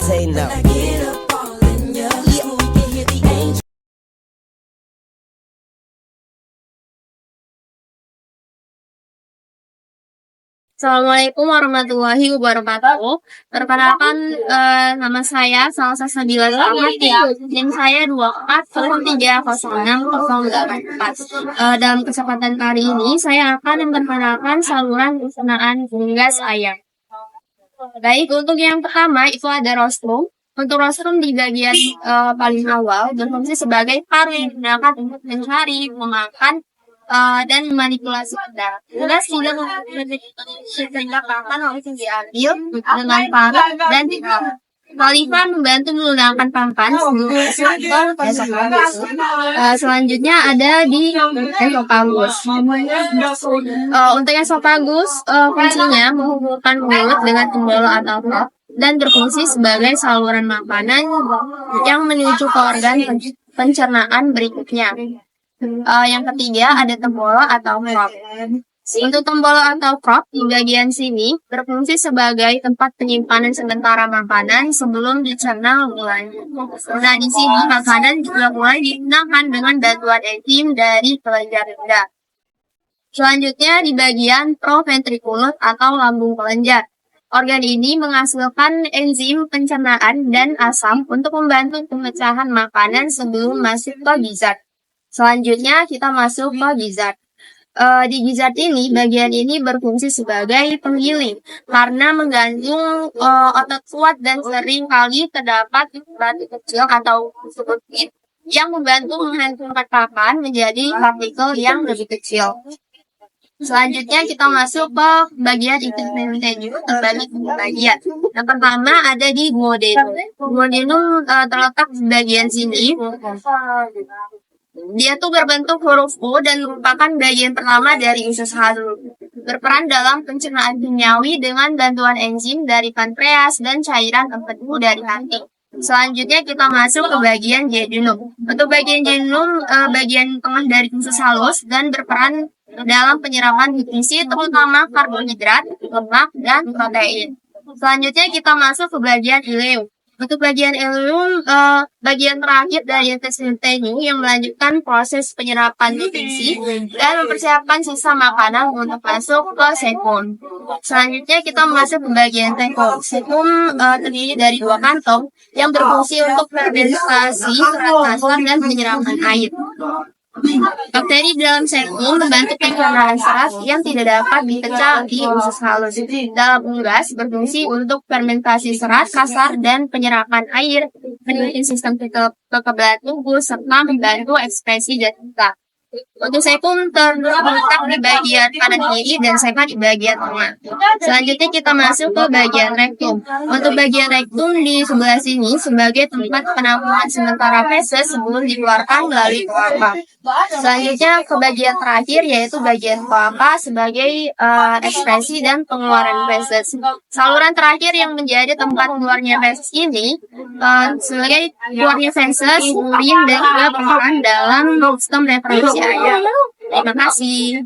say no. Assalamualaikum warahmatullahi wabarakatuh. Perkenalkan, nama saya Salsa Sabila Ahmadiyah. NIM saya 24030608. Dalam kesempatan kali ini saya akan memperkenalkan saluran pencernaan gas ayam. Baik, untuk yang pertama itu ada rostrum. Untuk rostrum di bagian paling awal berfungsi sebagai paru yang digunakan untuk mencari, memakan, dan memanipulasi udara. Gas juga sehingga pakan harus diambil dengan paru dan Khalifa membantu menggunakan papan sebelum esofagus. Selanjutnya ada di esofagus. Untuk esofagus, fungsinya menghubungkan mulut dengan tembolo atau perut dan berfungsi sebagai saluran makanan yang menuju ke organ pencernaan berikutnya. Yang ketiga ada tembolo atau crop. Untuk tembolo atau crop di bagian sini berfungsi sebagai tempat penyimpanan sementara makanan sebelum dicerna lebih lanjut. Nah, di sini makanan juga mulai digunakan dengan bantuan enzim dari kelenjar rendah. Selanjutnya di bagian proventriculus atau lambung kelenjar. Organ ini menghasilkan enzim pencernaan dan asam untuk membantu pemecahan makanan sebelum masuk ke gizzard. Selanjutnya kita masuk ke gizzard. Di gizzard ini, bagian ini berfungsi sebagai penggiling karena menggantung otot kuat dan sering kali terdapat batu kecil atau sedikit yang membantu menghantarkan pakan menjadi partikel yang lebih kecil. Selanjutnya kita masuk ke bagian intestinum terbagi dua bagian. Yang pertama ada di duodenum. Duodenum terletak di bagian sini. Dia tuh berbentuk huruf U dan merupakan bagian pertama dari usus halus. Berperan dalam pencernaan kimiawi dengan bantuan enzim dari pankreas dan cairan empedu dari hati. Selanjutnya kita masuk ke bagian jejunum. Untuk bagian jejunum, bagian tengah dari usus halus dan berperan dalam penyerapan nutrisi terutama karbohidrat, lemak, dan protein. Selanjutnya kita masuk ke bagian ileum. Untuk bagian ileum, bagian terakhir dari intestinum yang melanjutkan proses penyerapan nutrisi dan mempersiapkan sisa makanan untuk masuk ke sekum. Selanjutnya kita masuk ke bagian sekum. Sekum terdiri dari dua kantong yang berfungsi untuk fermentasi serat kasar dan penyerapan air. Bakteri dalam sekum membantu pencernaan serat yang tidak dapat dipecah di usus halus. Dalam unggas berfungsi untuk fermentasi serat kasar dan penyerapan air, meningkatkan sistem kekebalan tubuh serta membantu ekspresi jantung. Untuk sekum terletak di bagian kanan kiri dan sema di bagian tengah. Selanjutnya kita masuk ke bagian rektum. Untuk bagian rektum di sebelah sini sebagai tempat penampungan sementara feses sebelum dikeluarkan melalui kloaka. Selanjutnya ke bagian terakhir yaitu bagian kloaka sebagai ekspresi dan pengeluaran feses. Saluran terakhir yang menjadi tempat keluarnya feses ini sebagai keluarnya feses, urin dan juga berperan dalam sistem reproduksi ayam. Terima kasih.